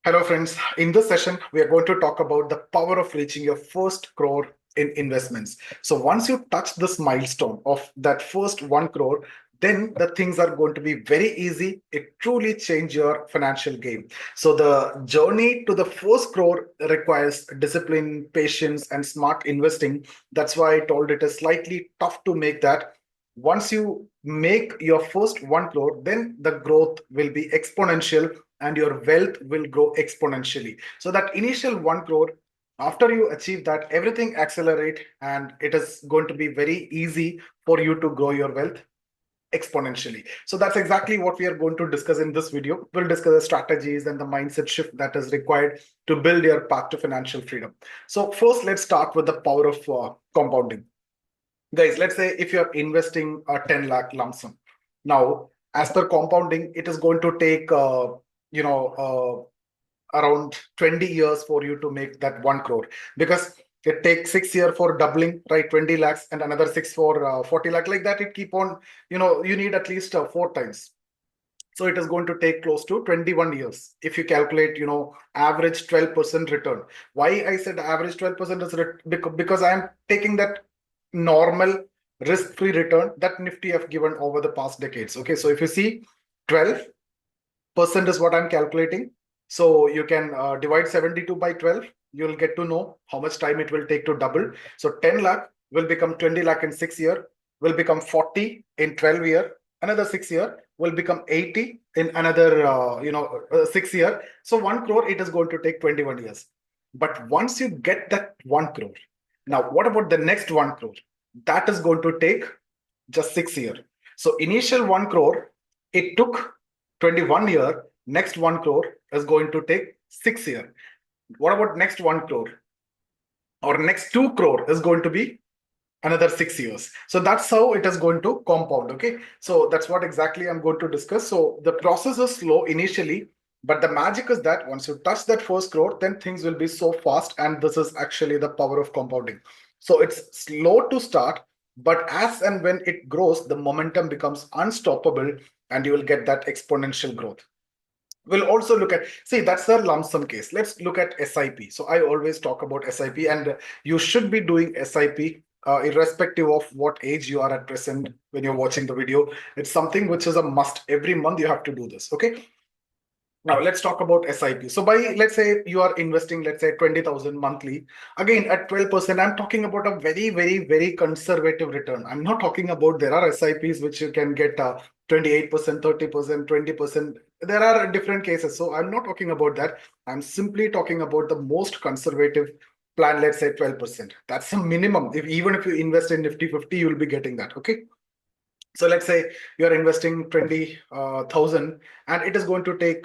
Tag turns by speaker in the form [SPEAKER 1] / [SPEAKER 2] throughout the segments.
[SPEAKER 1] Hello, friends. In this session, we are going to talk about the power of reaching your first crore in investments. So once you touch this milestone of that first 1 crore, then the things are going to be very easy. It truly change your financial game. So the journey to the first crore requires discipline, patience, and smart investing. That's why I told it is slightly tough to make that. Once you make your first 1 crore, then the growth will be exponential and your wealth will grow exponentially. So that initial 1 crore, after you achieve that, everything accelerate and it is going to be very easy for you to grow your wealth exponentially. So that's exactly what we are going to discuss in this video. We'll discuss the strategies and the mindset shift that is required to build your path to financial freedom. So first, let's start with the power of compounding. Guys, let's say if you're investing a 10 lakh lump sum. Now, as per compounding, it is going to take you know around 20 years for you to make that 1 crore, because it takes 6 years for doubling, right? 20 lakhs and another six for 40 lakh, like that. It keep on, you need at least four times. So it is going to take close to 21 years if you calculate, average 12% return. Why I said average 12% is because I am taking that normal risk-free return that Nifty have given over the past decades. Okay, so if you see 12% is what I'm calculating. So you can divide 72 by 12. You'll get to know how much time it will take to double. So 10 lakh will become 20 lakh in 6 year, will become 40 in 12 year, another 6 year will become 80 in another 6 year. So 1 crore, it is going to take 21 years. But once you get that 1 crore, now what about the next 1 crore? That is going to take just 6 year. So initial 1 crore, it took 21 year. Next 1 crore is going to take 6 year. What about next 1 crore? Or next 2 crore is going to be another 6 years. So that's how it is going to compound. Okay. So that's what exactly I'm going to discuss. So the process is slow initially, but the magic is that once you touch that first crore, then things will be so fast. And this is actually the power of compounding. So it's slow to start, but as and when it grows, the momentum becomes unstoppable and you will get that exponential growth. We'll also look at, see, that's the lump sum case. Let's look at SIP. So I always talk about SIP, and you should be doing SIP irrespective of what age you are at present when you're watching the video. It's something which is a must. Every month you have to do this. Okay. Now let's talk about SIP. So by, let's say you are investing, let's say 20,000 monthly, again at 12%, I'm talking about a very, very, very conservative return. I'm not talking about, there are SIPs which you can get 28%, 30%, 20%. There are different cases. So I'm not talking about that. I'm simply talking about the most conservative plan, let's say 12%. That's the minimum. Even if you invest in Nifty 50, you'll be getting that. Okay. So let's say you're investing 20,000 and it is going to take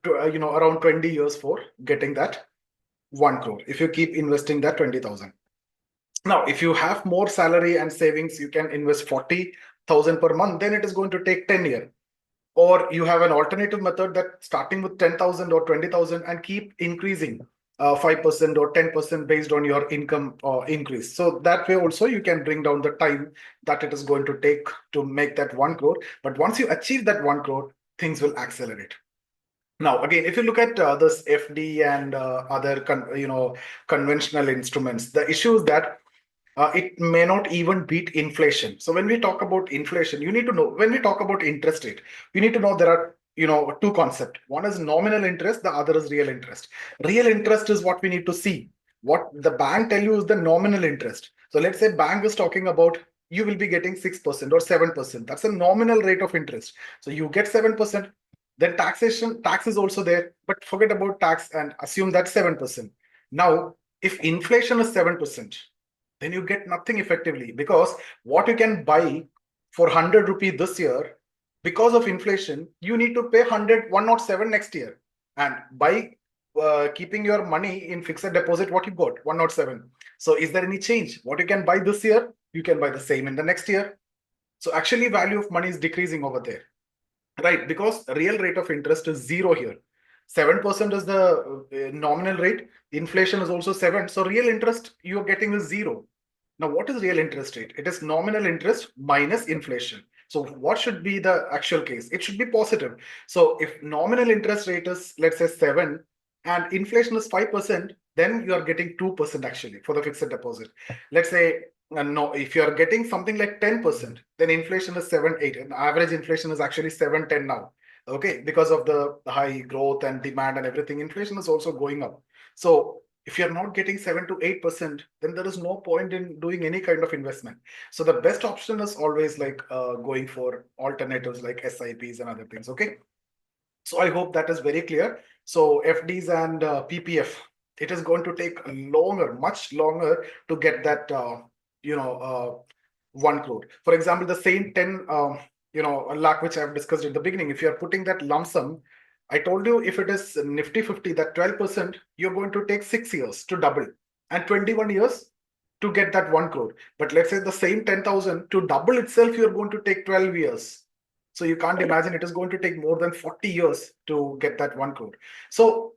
[SPEAKER 1] around 20 years for getting that 1 crore if you keep investing that 20,000. Now if you have more salary and savings, you can invest 40,000 per month, then it is going to take 10 years. Or you have an alternative method that starting with 10,000 or 20,000 and keep increasing 5% or 10% based on your income increase. So that way also you can bring down the time that it is going to take to make that 1 crore. But once you achieve that 1 crore, things will accelerate. Now, again, if you look at this FD and other conventional instruments, the issue is that it may not even beat inflation. So when we talk about inflation, you need to know, when we talk about interest rate, you need to know there are two concepts. One is nominal interest, the other is real interest. Real interest is what we need to see. What the bank tell you is the nominal interest. So let's say bank is talking about you will be getting 6% or 7%. That's a nominal rate of interest. So you get 7%. Then tax is also there, but forget about tax and assume that 7%. Now, if inflation is 7%, then you get nothing effectively, because what you can buy for 100 rupee this year, because of inflation, you need to pay 107 next year. And by keeping your money in fixed deposit, what you got? 107. So is there any change? What you can buy this year, you can buy the same in the next year. So actually value of money is decreasing over there. Right, because real rate of interest is zero here. 7% is the nominal rate. Inflation is also 7. So real interest you're getting is zero. Now, what is real interest rate? It is nominal interest minus inflation. So what should be the actual case? It should be positive. So if nominal interest rate is, let's say 7, and inflation is 5%, then you are getting 2% actually for the fixed deposit. Let's say, no, if you are getting something like 10%, then inflation is 7, 8, and average inflation is actually 7, 10 now. Okay, because of the high growth and demand and everything, inflation is also going up. So if you're not getting 7 to 8%, then there is no point in doing any kind of investment. So the best option is always like going for alternatives like SIPs and other things. Okay. So I hope that is very clear. So FDs and PPF, it is going to take longer, much longer to get that, 1 crore. For example, the same 10, lakh, which I've discussed at the beginning, if you're putting that lump sum, I told you if it is Nifty 50, that 12%, you're going to take 6 years to double and 21 years to get that 1 crore. But let's say the same 10,000 to double itself, you're going to take 12 years. So you can't imagine it is going to take more than 40 years to get that 1 crore. So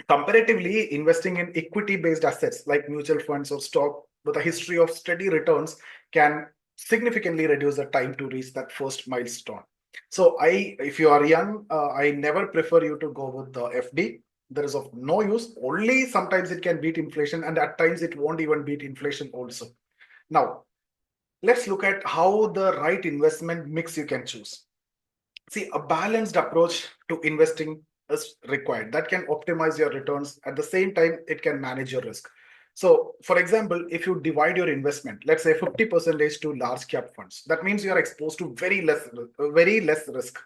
[SPEAKER 1] comparatively, investing in equity-based assets like mutual funds or stock with a history of steady returns can significantly reduce the time to reach that first milestone. So if you are young, I never prefer you to go with the FD. There is of no use. Only sometimes it can beat inflation, and at times it won't even beat inflation also. Now, let's look at how the right investment mix you can choose. See, a balanced approach to investing is required that can optimize your returns. At the same time, it can manage your risk. So, for example, if you divide your investment, let's say 50% to large cap funds, that means you are exposed to very less risk.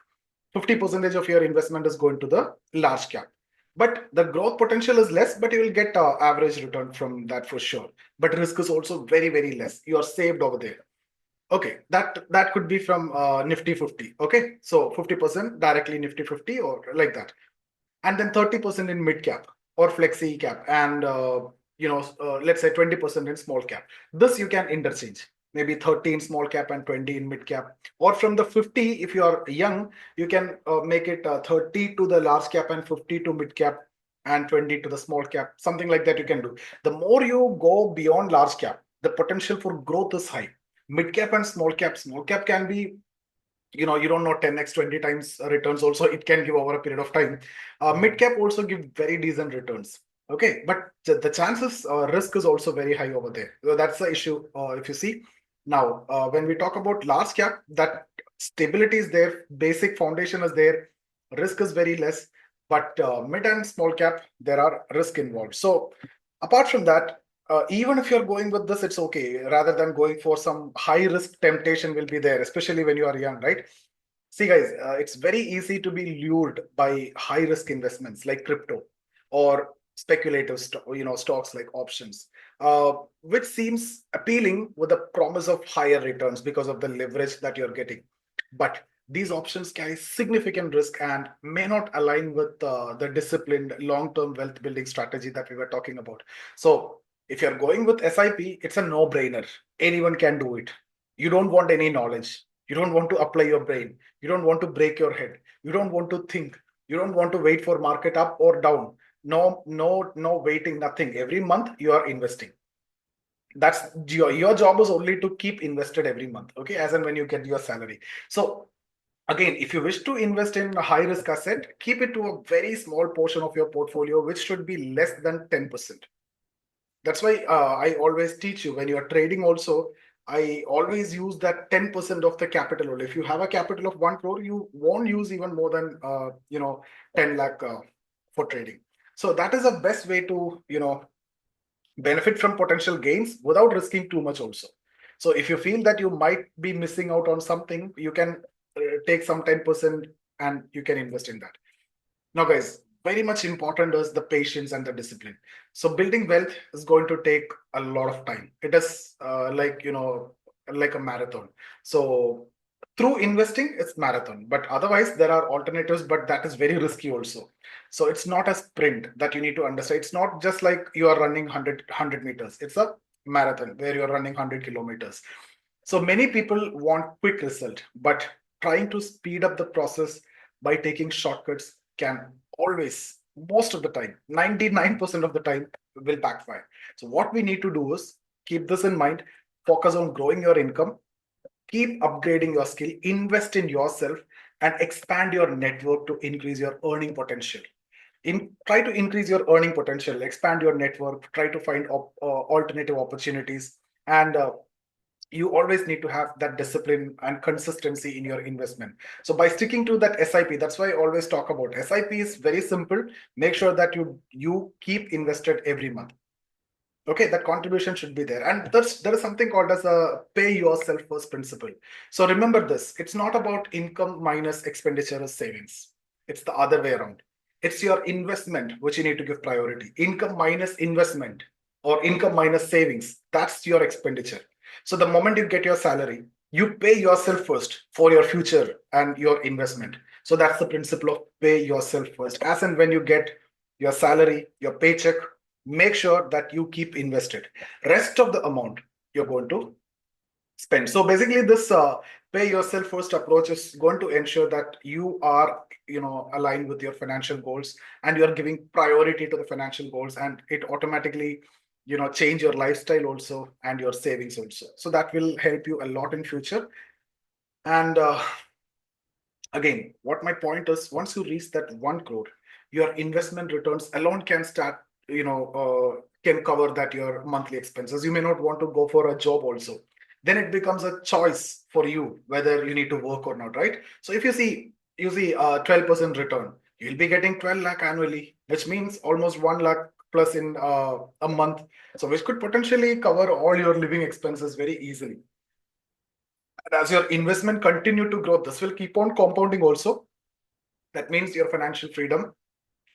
[SPEAKER 1] 50% of your investment is going to the large cap. But the growth potential is less, but you will get average return from that for sure. But risk is also very, very less. You are saved over there. Okay, that could be from Nifty 50. Okay, so 50% directly Nifty 50 or like that, and then 30% in mid cap or flexi cap, and let's say 20% in small cap. This you can interchange. Maybe 30 in small cap and 20 in mid cap, or from the 50, if you are young, you can make it 30 to the large cap and 50 to mid cap and 20 to the small cap. Something like that you can do. The more you go beyond large cap, the potential for growth is high. Mid cap and small cap can be, you don't know, 10x 20 times returns also it can give over a period of time. Mid cap also give very decent returns. Okay, but the chances risk is also very high over there. So that's the issue. If you see now, when we talk about large cap, that stability is there, basic foundation is there, risk is very less. But mid and small cap, there are risk involved. So apart from that, even if you're going with this, it's okay. Rather than going for some high risk, temptation will be there, especially when you are young, right? See, guys, it's very easy to be lured by high risk investments like crypto or speculative, stocks like options, which seems appealing with the promise of higher returns because of the leverage that you're getting. But these options carry significant risk and may not align with the disciplined long-term wealth building strategy that we were talking about. So if you're going with SIP, it's a no-brainer. Anyone can do it. You don't want any knowledge. You don't want to apply your brain. You don't want to break your head. You don't want to think. You don't want to wait for market up or down. No, waiting, nothing. Every month you are investing. That's your job is only to keep invested every month. Okay, as and when you get your salary. So again, if you wish to invest in a high risk asset, keep it to a very small portion of your portfolio, which should be less than 10%. That's why I always teach you when you are trading also, I always use that 10% of the capital only. If you have a capital of 1 crore, you won't use even more than 10 lakh for trading. So that is the best way to benefit from potential gains without risking too much also. So if you feel that you might be missing out on something, you can take some 10% and you can invest in that. Now, guys, very much important is the patience and the discipline. So building wealth is going to take a lot of time. It is like a marathon. So through investing, it's marathon. But otherwise, there are alternatives, but that is very risky also. So it's not a sprint that you need to understand. It's not just like you are running 100 meters. It's a marathon where you're running 100 kilometers. So many people want quick result, but trying to speed up the process by taking shortcuts can always, most of the time, 99% of the time, will backfire. So what we need to do is keep this in mind, focus on growing your income, keep upgrading your skill, invest in yourself, and expand your network to increase your earning potential. Try to increase your earning potential, expand your network, try to find alternative opportunities, and you always need to have that discipline and consistency in your investment. So by sticking to that SIP, that's why I always talk about SIP is very simple. Make sure that you keep invested every month. Okay, that contribution should be there. And there is something called as a pay yourself first principle. So remember this, it's not about income minus expenditure or savings. It's the other way around. It's your investment which you need to give priority. Income minus investment or income minus savings, that's your expenditure. So the moment you get your salary, you pay yourself first for your future and your investment. So that's the principle of pay yourself first. As and when you get your salary, your paycheck, make sure that you keep invested. Rest of the amount you're going to spend. So basically, this pay yourself first approach is going to ensure that you are, aligned with your financial goals, and you are giving priority to the financial goals, and it automatically, change your lifestyle also and your savings also. So that will help you a lot in future. And again, what my point is, once you reach that 1 crore, your investment returns alone can start, can cover that your monthly expenses. You may not want to go for a job also. Then it becomes a choice for you whether you need to work or not, right? So if you see 12% return, you'll be getting 12 lakh annually, which means almost 1 lakh plus in a month. So which could potentially cover all your living expenses very easily. And as your investment continue to grow, this will keep on compounding also. That means your financial freedom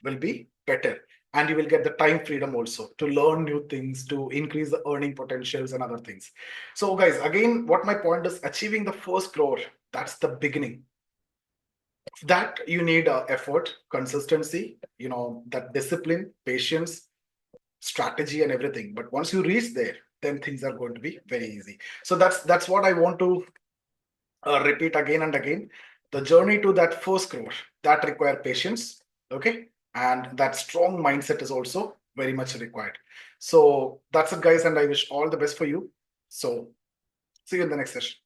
[SPEAKER 1] will be better, and you will get the time freedom also to learn new things, to increase the earning potentials and other things. So guys, again, what my point is, achieving the first crore, that's the beginning. That you need effort, consistency, that discipline, patience, strategy and everything. But once you reach there, then things are going to be very easy. So that's what I want to repeat again and again. The journey to that first crore, that require patience, okay, and that strong mindset is also very much required. So that's it, guys, and I wish all the best for you. So see you in the next session.